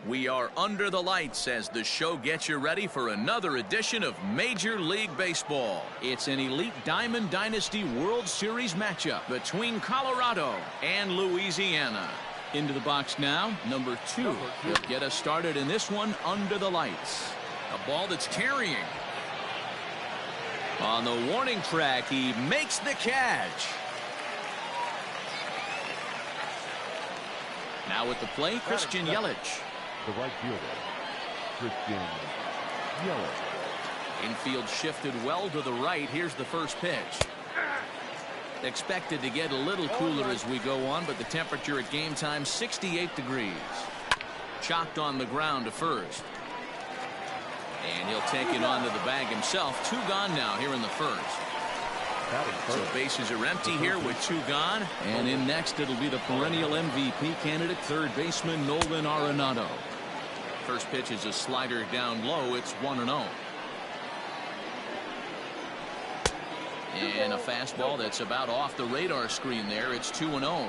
We are under the lights as the show gets you ready for another edition of Major League Baseball. It's an Elite Diamond Dynasty World Series matchup between Colorado and Louisiana. Into the box now, number 2. He'll get us started in this one under the lights. A ball that's carrying. On the warning track, he makes the catch. Now at the plate, Christian Yelich. The right fielder, Christian Yelich. Infield shifted well to the right. Here's the first pitch. Expected to get a little cooler as we go on, but the temperature at game time 68 degrees. Chopped on the ground to first. And he'll take it onto the bag himself. 2 gone now here in the first. So bases are empty here with 2 gone. And in next it'll be the perennial MVP candidate, third baseman Nolan Arenado. First pitch is a slider down low. It's 1-0. And a fastball that's about off the radar screen there. It's 2-0.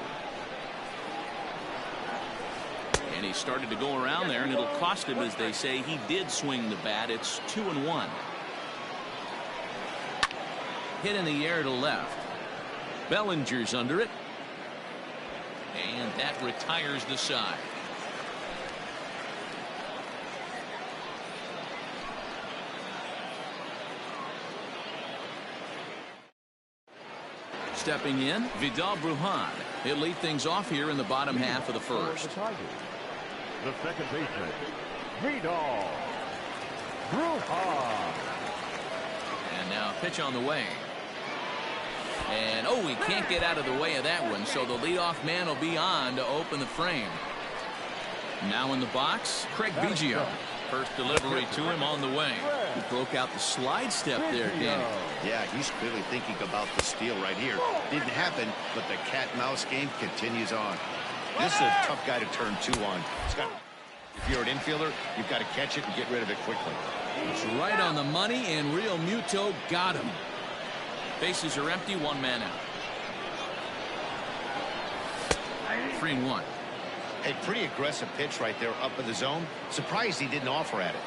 And he started to go around there, and it'll cost him, as they say. He did swing the bat. It's 2-1. Hit in the air to left. Bellinger's under it. And that retires the side. Stepping in, Vidal Brujan. He'll lead things off here in the bottom half of the first. The second baseman, Vidal Brujan. And now pitch on the way. And he can't get out of the way of that one, so the leadoff man will be on to open the frame. Now in the box, Craig Biggio. First delivery to him on the way. He broke out the slide step there, Danny. Yeah, he's clearly thinking about the steal right here. Didn't happen, but the cat-mouse game continues on. This is a tough guy to turn 2 on. If you're an infielder, you've got to catch it and get rid of it quickly. It's right on the money, and Real Muto got him. Bases are empty, 1 man out. 3-1. A pretty aggressive pitch right there up in the zone. Surprised he didn't offer at it.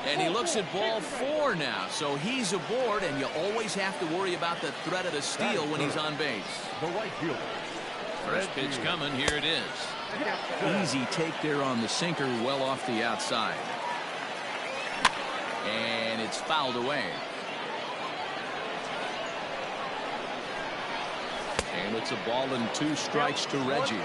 And he looks at ball 4 now, so he's aboard, and you always have to worry about the threat of the steal when he's on base. The right fielder. First pitch coming, here it is. Easy take there on the sinker, well off the outside. And it's fouled away. And it's a ball and 2 strikes to Reggie.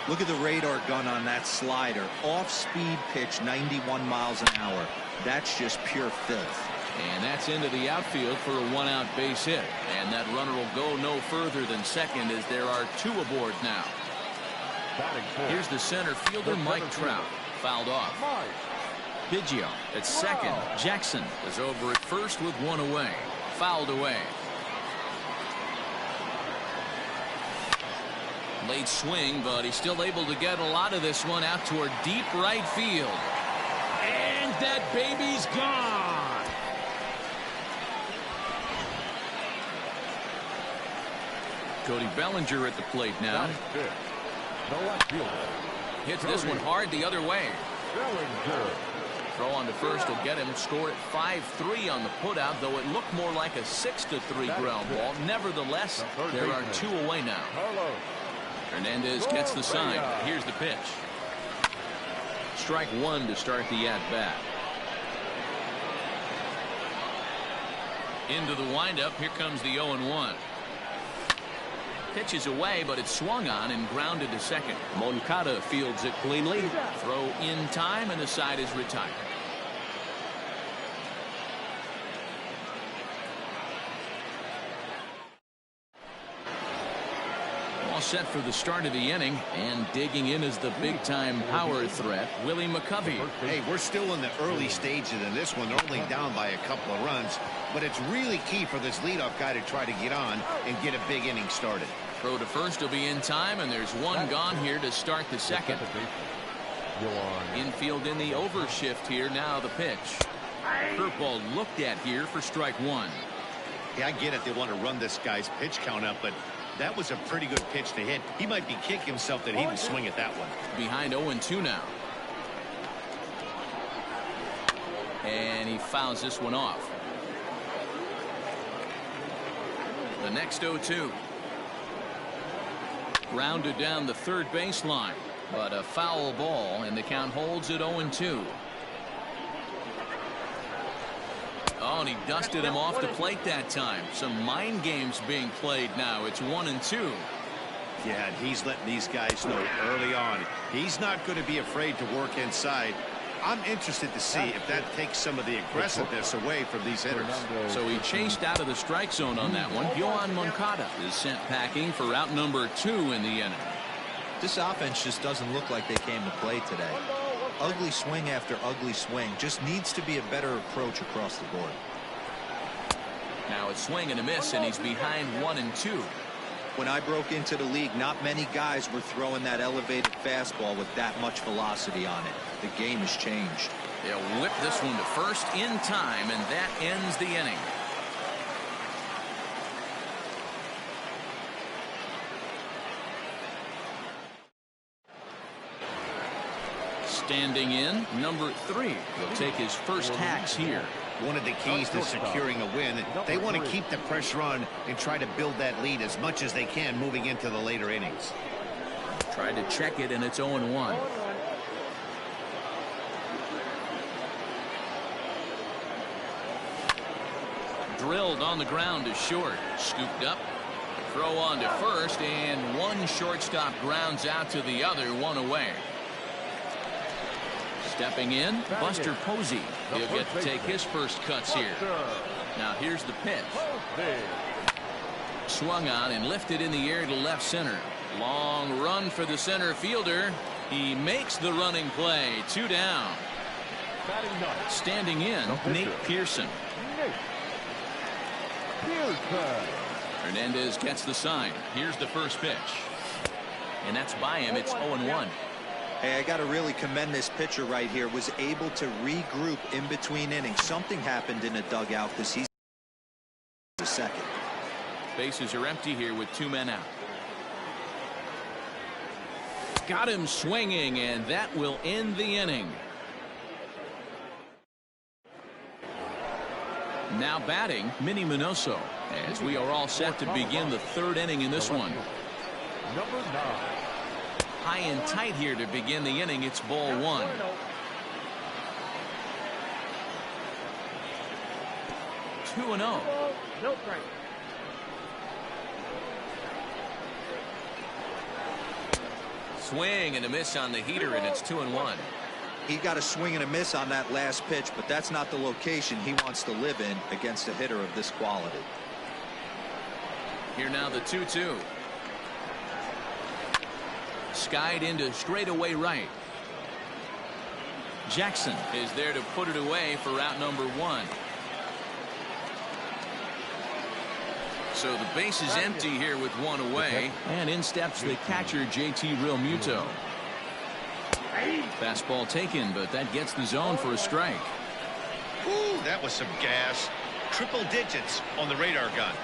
Look at the radar gun on that slider. Off-speed pitch, 91 miles an hour. That's just pure filth. And that's into the outfield for a 1-out base hit. And that runner will go no further than second, as there are 2 aboard now. Here's the center fielder, Mike Trout. Fouled off. Biggio at second. Jackson is over at first with 1 away. Fouled away. Late swing, but he's still able to get a lot of this one out toward deep right field. And that baby's gone. Cody Bellinger at the plate now. Hits this one hard the other way. Throw on to first will get him. Score at 5-3 on the putout, though it looked more like a 6-3 ground ball. Nevertheless, there are 2 away now. Hernandez gets the sign. Here's the pitch. Strike 1 to start the at-bat. Into the windup. Here comes the 0-1. Pitch is away, but it's swung on and grounded to second. Moncada fields it cleanly. Throw in time, and the side is retired. All set for the start of the inning, and digging in is the big-time power threat, Willie McCovey. Hey, we're still in the early stages in this one. They're only down by a couple of runs, but it's really key for this leadoff guy to try to get on and get a big inning started. Throw to first will be in time, and there's 1 gone here to start the second. Infield in the overshift here. Now the pitch. Curveball looked at here for strike 1. Yeah, I get it. They want to run this guy's pitch count up, but That was a pretty good pitch to hit. He might be kicking himself that he didn't swing at that one. Behind 0-2 now. And he fouls this one off. The next 0-2. Grounded down the third baseline, but a foul ball, and the count holds at 0-2. Oh, and he dusted him off the plate that time. Some mind games being played now. It's 1-2. Yeah, and he's letting these guys know early on he's not going to be afraid to work inside. I'm interested to see if that takes some of the aggressiveness away from these hitters. So he chased out of the strike zone on that one. Yohan Moncada is sent packing for out number 2 in the inning. This offense just doesn't look like they came to play today. Ugly swing after ugly swing. Just needs to be a better approach across the board. Now it's swing and a miss, and he's behind 1-2. When I broke into the league, not many guys were throwing that elevated fastball with that much velocity on it. The game has changed. They'll whip this one to first in time, and that ends the inning. Standing in, number 3 will take his first hacks here. One of the keys to securing a win, they want to keep the pressure on and try to build that lead as much as they can moving into the later innings. Tried to check it, and it's 0-1. Drilled on the ground to short. Scooped up. Throw on to first, and one shortstop grounds out to the other, one away. Stepping in, Buster Posey. He'll get to take his first cuts here. Now here's the pitch. Swung on and lifted in the air to left center. Long run for the center fielder. He makes the running play. 2 down. Standing in, Nate Pearson. Hernandez gets the sign. Here's the first pitch. And that's by him. It's 0-1. Hey, I got to really commend this pitcher right here. Was able to regroup in between innings. Something happened in the dugout because he's the second. Bases are empty here with 2 men out. Got him swinging, and that will end the inning. Now batting, Minnie Minoso, as we are all set to begin the 3rd inning in this one. Number 9. High and tight here to begin the inning. It's ball 1. Two and 0. Swing and a miss on the heater, and it's 2-1. He got a swing and a miss on that last pitch, but that's not the location he wants to live in against a hitter of this quality. Here now the 2-2. Skied into straightaway right. Jackson is there to put it away for out number 1. So the base is empty here with 1 away, and in steps the catcher JT Realmuto. Fastball taken, but that gets the zone for a strike. Ooh, that was some gas. Triple digits on the radar gun.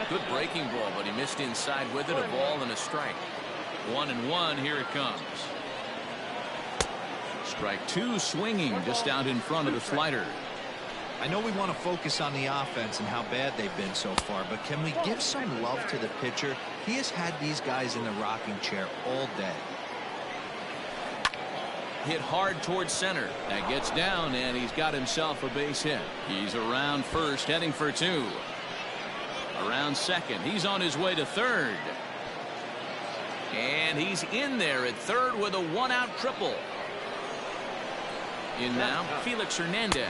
Good breaking ball, but he missed inside with it. A ball and a strike. 1-1. Here it comes. Strike 2, swinging just out in front of the slider. I know we want to focus on the offense and how bad they've been so far, but can we give some love to the pitcher? He has had these guys in the rocking chair all day. Hit hard towards center. That gets down, and he's got himself a base hit. He's around first, heading for 2. Around second. He's on his way to third. And he's in there at third with a 1-out triple. In now, Felix Hernandez,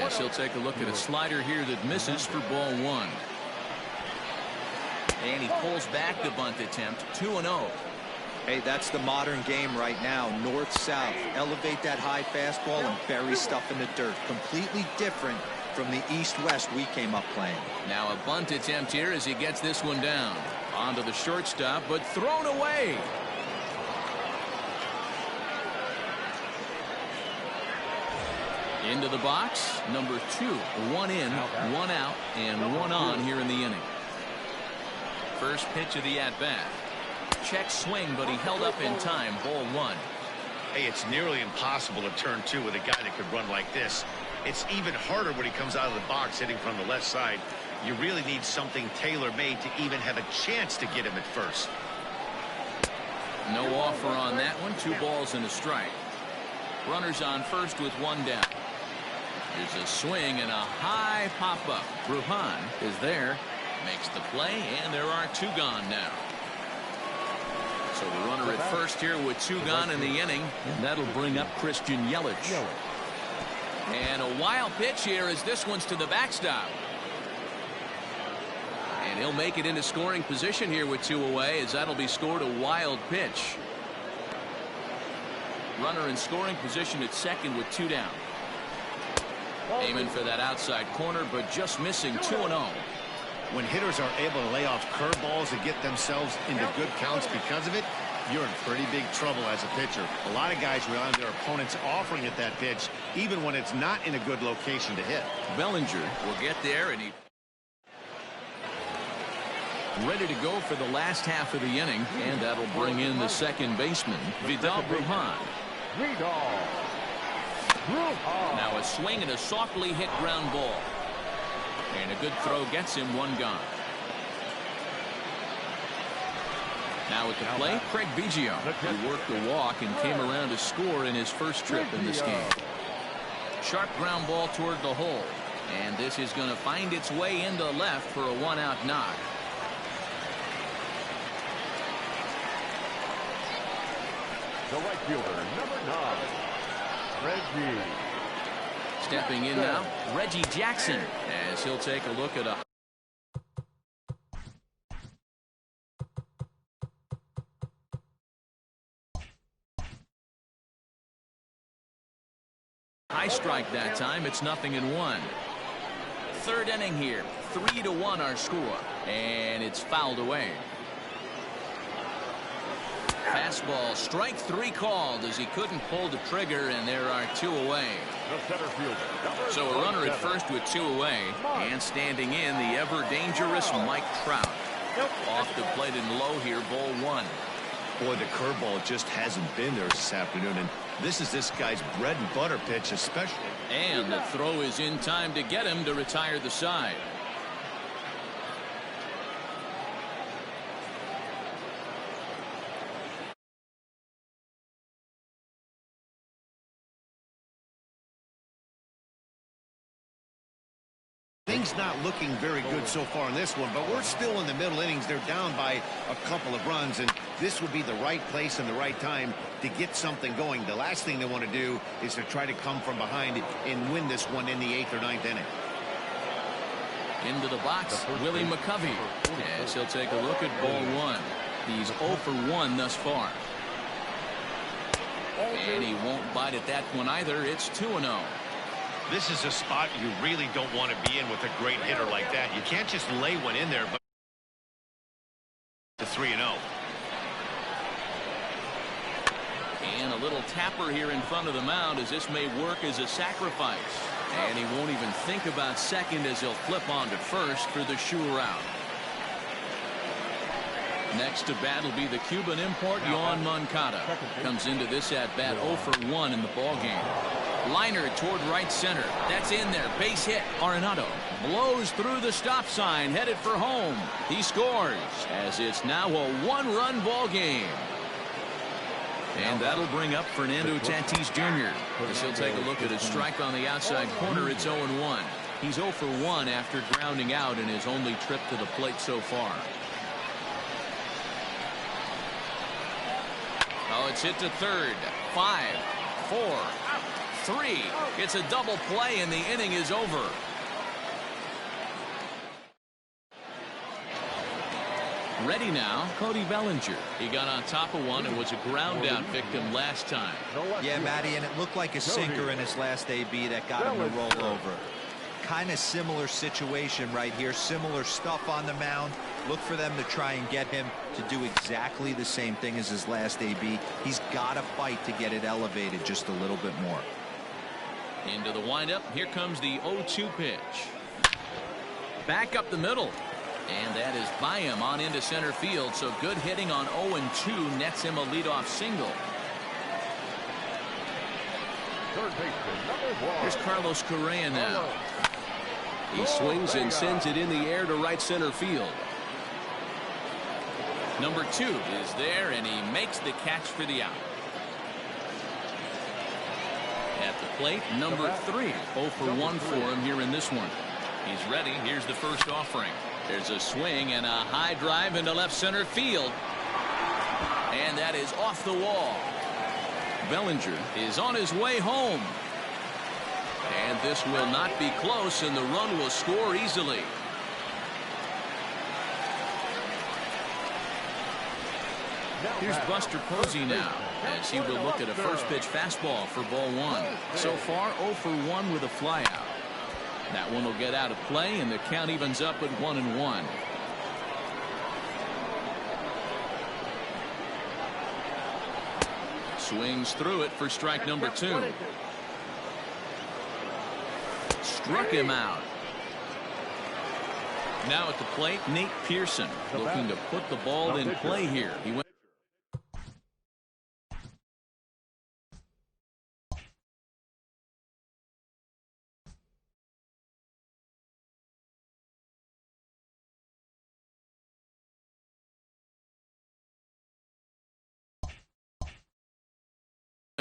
as he'll take a look at a slider here that misses for ball 1. And he pulls back the bunt attempt. 2-0. Hey, that's the modern game right now. North-south. Elevate that high fastball and bury stuff in the dirt. Completely different from the east-west we came up playing. Now a bunt attempt here as he gets this one down. Onto the shortstop, but thrown away. Into the box, number 2. 1 in, 1 out, and 1 on here in the inning. First pitch of the at-bat. Check swing, but he held up in time. Ball one. Hey, it's nearly impossible to turn two with a guy that could run like this. It's even harder when he comes out of the box hitting from the left side. You really need something tailor-made to even have a chance to get him at first. No offer on that one. 2 balls and a strike. Runners on first with 1 down. There's a swing and a high pop-up. Brujan is there, makes the play, and there are 2 gone now. So the runner at first here with 2 gone in the inning, and that'll bring up Christian Yelich. And a wild pitch here as this one's to the backstop. And he'll make it into scoring position here with 2 away, as that'll be scored a wild pitch. Runner in scoring position at second with 2 down. Aiming for that outside corner, but just missing. 2-0. When hitters are able to lay off curveballs and get themselves into good counts because of it, you're in pretty big trouble as a pitcher. A lot of guys rely on their opponents offering at that pitch, even when it's not in a good location to hit. Bellinger will get there, and he ready to go for the last half of the inning, and that'll bring in the second baseman, Vidal Brujan. Now a swing and a softly hit ground ball. And a good throw gets him 1 gone. Now at the plate, Craig Biggio, who worked the walk and came around to score in his first trip in this game. Sharp ground ball toward the hole. And this is going to find its way into left for a 1-out knock. The right fielder, number 9, Reggie. Stepping in now, Reggie Jackson, as he'll take a look at a high strike that time. It's 0-1. Third inning here, 3-1 our score, and it's fouled away. Fastball, strike 3 called as he couldn't pull the trigger, and there are 2 away. So a runner at first with 2 away, and standing in the ever-dangerous Mike Trout. Off the plate and low here, ball 1. Boy, the curveball just hasn't been there this afternoon, and this is this guy's bread and butter pitch especially. And the throw is in time to get him to retire the side. Things not looking very good so far in this one, but we're still in the middle innings. They're down by a couple of runs, and this would be the right place and the right time to get something going. The last thing they want to do is to try to come from behind and win this one in the 8th or 9th inning. Into the box, Willie McCovey, as he'll take a look at ball 1. He's 0 for 1 thus far. And he won't bite at that one either. It's 2-0. This is a spot you really don't want to be in with a great hitter like that. You can't just lay one in there, but to 3-0. And a little tapper here in front of the mound, as this may work as a sacrifice. And he won't even think about second as he'll flip on to first for the sure out. Next to bat will be the Cuban import, Yoan Moncada. Comes into this at bat 0 for 1 in the ballgame. Liner toward right center. That's in there. Base hit. Arenado blows through the stop sign, headed for home. He scores, as it's now a 1-run ball game. And that'll bring up Fernando Tatis Jr. as he'll take a look at a strike on the outside corner. It's 0-1. He's 0 for 1 after grounding out in his only trip to the plate so far. Oh, it's hit to third. 5, 4, 3. It's a double play, and the inning is over. Ready now, Cody Bellinger. He got on top of one and was a ground out victim last time. Yeah, Matty, and it looked like a sinker in his last AB that got him to roll over. Kind of similar situation right here. Similar stuff on the mound. Look for them to try and get him to do exactly the same thing as his last AB. He's got to fight to get it elevated just a little bit more. Into the windup. Here comes the 0-2 pitch. Back up the middle. And that is by him on into center field. So good hitting on 0-2 nets him a leadoff single. Third baseman, number 1. Here's Carlos Correa now. He swings and sends it in the air to right center field. Number 2 is there, and he makes the catch for the out. At the plate, number 3. 0 for 1 for him here in this one. He's ready. Here's the first offering. There's a swing and a high drive into left center field. And that is off the wall. Bellinger is on his way home. And this will not be close, and the run will score easily. Here's Buster Posey now, as he will look at a first pitch fastball for ball 1. So far 0 for 1 with a flyout. That one will get out of play, and the count evens up at 1-1. Swings through it for strike number 2. Struck him out. Now at the plate, Nate Pearson looking to put the ball in play here. He went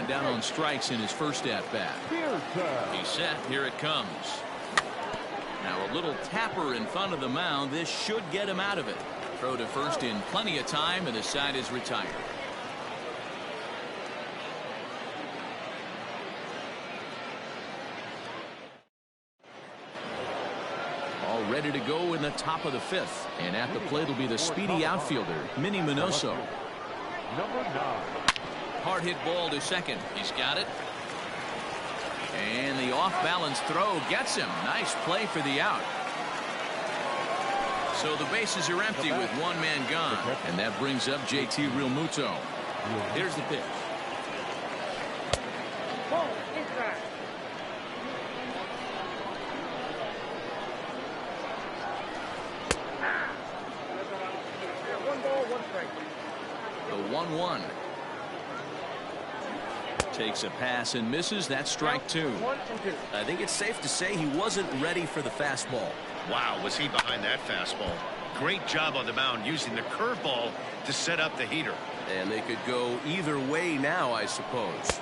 down on strikes in his first at-bat. He's set. Here it comes. Now a little tapper in front of the mound. This should get him out of it. Throw to first in plenty of time, and the side is retired. All ready to go in the top of the 5th. And at the plate will be the speedy outfielder, Minnie Minoso. Number 9. Hard hit ball to second. He's got it. And the off-balance throw gets him. Nice play for the out. So the bases are empty with one man gone. And that brings up JT Realmuto. Here's the pitch. The 1-1. Takes a pass and misses. That's strike 2. I think it's safe to say he wasn't ready for the fastball. Wow, was he behind that fastball. Great job on the mound using the curveball to set up the heater. And they could go either way now, I suppose.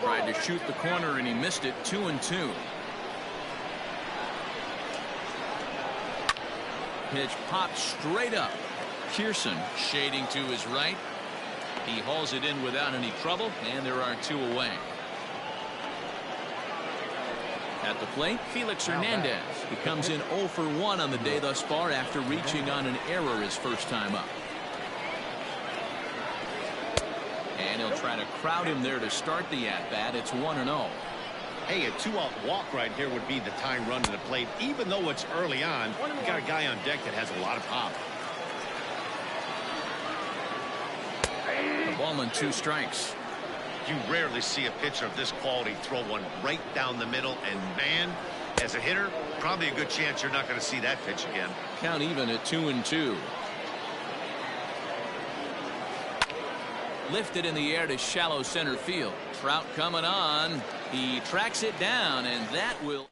Tried to shoot the corner and he missed it. 2-2. Pitch popped straight up. Pearson shading to his right. He hauls it in without any trouble, and there are 2 away. At the plate, Felix Hernandez. He comes in 0 for 1 on the day thus far after reaching on an error his first time up. And he'll try to crowd him there to start the at-bat. It's 1-0. Hey, a 2-out walk right here would be the time run to the plate. Even though it's early on, you got a guy on deck that has a lot of pop. The ball and 2 strikes. You rarely see a pitcher of this quality throw one right down the middle, and man, as a hitter, probably a good chance you're not going to see that pitch again. Count even at 2-2. Lifted in the air to shallow center field. Trout coming on. He tracks it down, and that will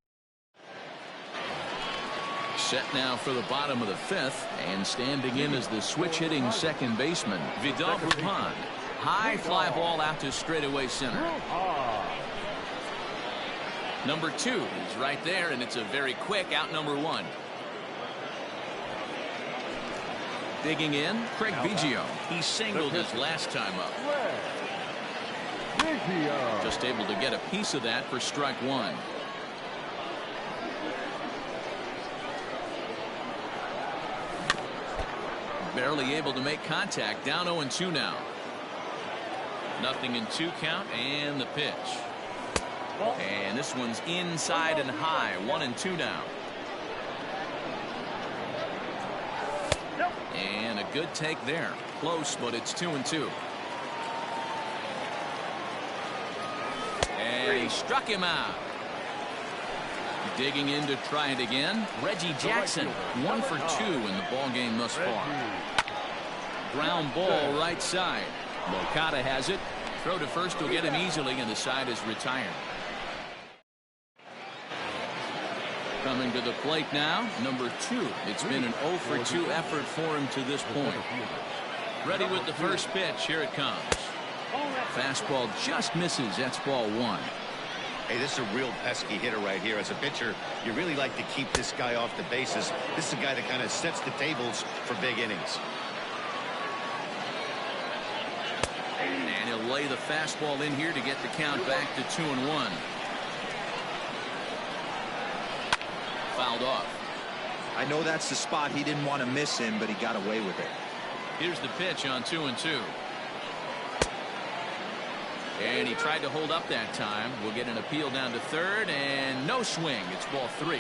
set now for the bottom of the 5th, and standing in as the switch hitting second baseman, Vidal Brujan. High fly ball out to straightaway center. Number 2 is right there, and it's a very quick out. Number 1. Digging in, Craig Biggio. He singled his last time up. Just able to get a piece of that for strike 1. Barely able to make contact. Down 0-2 now. Nothing in 2 count, and the pitch. And this one's inside and high. 1-2 now. And a good take there. Close, but it's 2-2. And he struck him out. Digging in to try it again. Reggie Jackson, 1 for 2 in the ball game thus far. Ground ball right side. Moncada has it. Throw to first will get him easily, and the side is retired. Coming to the plate now, number 2. It's been an 0 for 2 effort for him to this point. Ready with the first pitch. Here it comes. Fastball just misses. That's ball 1. Hey, this is a real pesky hitter right here. As a pitcher, you really like to keep this guy off the bases. This is a guy that kind of sets the tables for big innings. And he'll lay the fastball in here to get the count back to 2-1. Fouled off. I know that's the spot he didn't want to miss him, but he got away with it. Here's the pitch on 2-2. And he tried to hold up that time. We'll get an appeal down to third, and no swing. It's ball 3.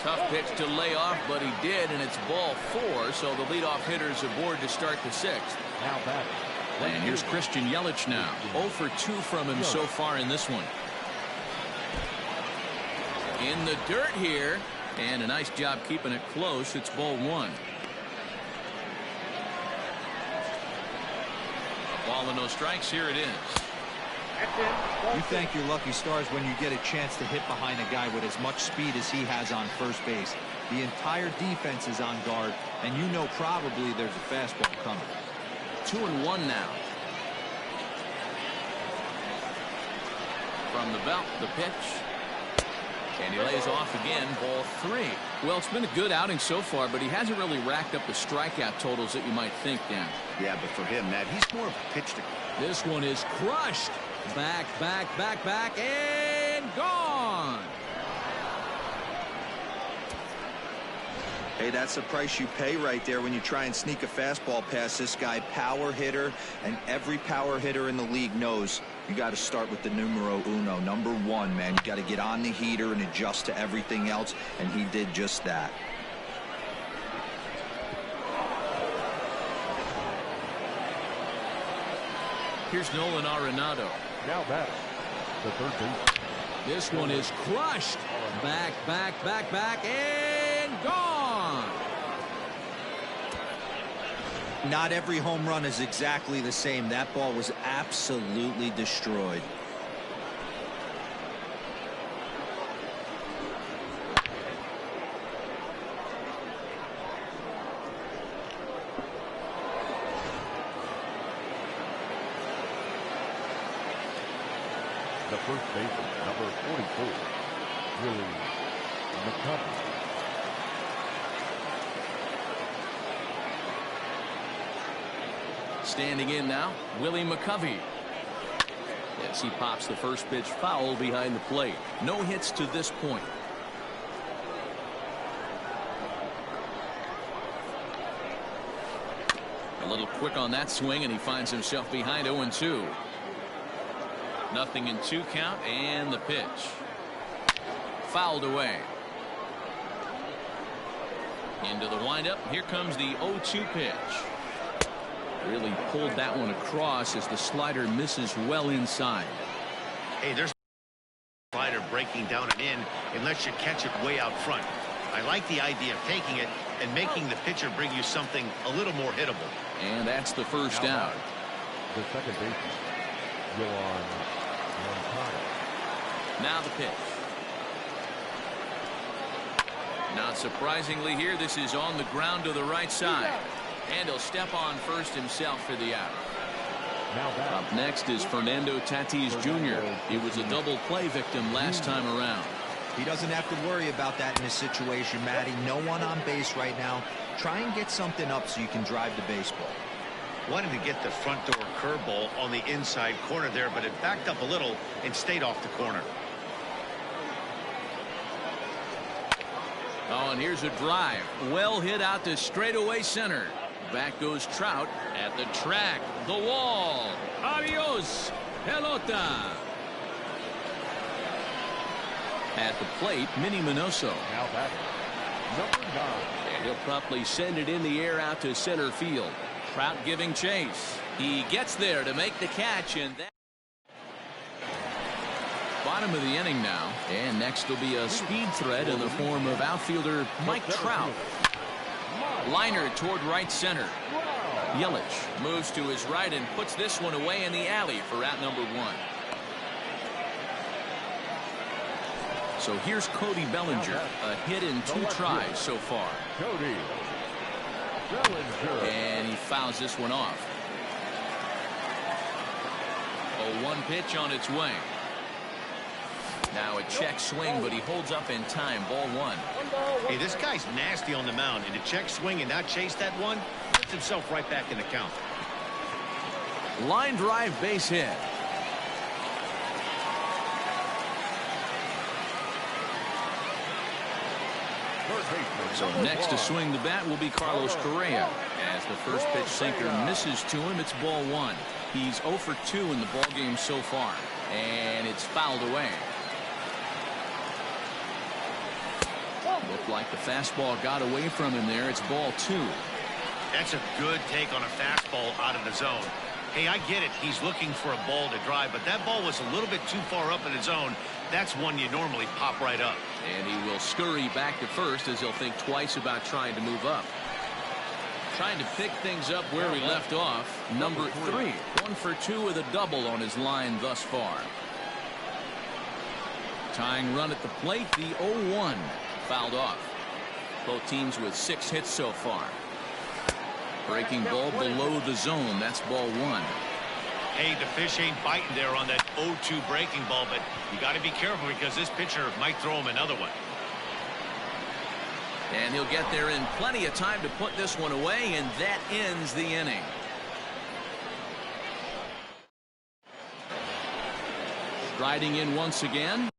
Tough pitch to lay off, but he did, and it's ball 4. So the leadoff hitter's aboard to start the 6th. Now back. And here's Christian Yelich now. 0 for 2 from him so far in this one. In the dirt here, and a nice job keeping it close. It's ball 1. Ball and no strikes. Here it is. You thank your lucky stars when you get a chance to hit behind a guy with as much speed as he has on first base. The entire defense is on guard, and you know probably there's a fastball coming. 2-1 now. From the belt, the pitch. And he lays off again, ball 3. Well, it's been a good outing so far, but he hasn't really racked up the strikeout totals that you might think, Dan. Yeah, but for him, Matt, he's more of a pitch to... This one is crushed. Back, and gone. Hey, that's the price you pay right there when you try and sneak a fastball past this guy. Power hitter, and every power hitter in the league knows you got to start with the numero uno, number 1, man. You got to get on the heater and adjust to everything else, and he did just that. Here's Nolan Arenado. Now back. The third base. This one is crushed. Back, and gone. Not every home run is exactly the same. That ball was absolutely destroyed. The first baseman, number 44, Willie McCovey. Standing in now, Willie McCovey. Yes, he pops the first pitch foul behind the plate. No hits to this point. A little quick on that swing, and he finds himself behind 0-2. Nothing in 2 count, and the pitch. Fouled away. Into the windup. Here comes the 0-2 pitch. Really pulled that one across as the slider misses well inside. Hey, there's a slider breaking down and in unless you catch it way out front. I like the idea of taking it and making the pitcher bring you something a little more hittable. And that's the first out. The second baseman, Yohan Moncada. Now the pitch. Not surprisingly here, this is on the ground to the right side. And he'll step on first himself for the out. Up next is Fernando Tatis Jr. He was a double play victim last time around. He doesn't have to worry about that in this situation, Matty. No one on base right now. Try and get something up so you can drive the baseball. Wanted to get the front door curveball on the inside corner there, but it backed up a little and stayed off the corner. Oh, and here's a drive. Well hit out to straightaway center. Back goes Trout at the track. The wall. Adios, pelota. At the plate, Minnie Minoso. Now back, number 9. And he'll promptly send it in the air out to center field. Trout giving chase. He gets there to make the catch, and that. Bottom of the inning now, and next will be a speed threat in the form of outfielder Mike Trout. Liner toward right center. Yelich moves to his right and puts this one away in the alley for out number 1. So here's Cody Bellinger, a hit in 2 tries so far. Cody Bellinger. And he fouls this one off. 0-1 pitch on its way. Now a check swing, but he holds up in time. Ball 1. Hey, this guy's nasty on the mound, and to check swing and not chase that one, puts himself right back in the count. Line drive base hit. So next to swing the bat will be Carlos Correa. As the first pitch sinker misses to him, it's ball 1. He's 0 for 2 in the ball game so far, and it's fouled away. Looked like the fastball got away from him there. It's ball 2. That's a good take on a fastball out of the zone. Hey, I get it. He's looking for a ball to drive, but that ball was a little bit too far up in the zone. That's one you normally pop right up. And he will scurry back to first as he'll think twice about trying to move up. Trying to pick things up where he left off. Number 3. 1 for 2 with a double on his line thus far. Tying run at the plate, the 0-1. Fouled off. Both teams with 6 hits so far. Breaking ball below the zone. That's ball 1. Hey, the fish ain't biting there on that 0-2 breaking ball, but you got to be careful because this pitcher might throw him another one. And he'll get there in plenty of time to put this one away, and that ends the inning. Striding in once again,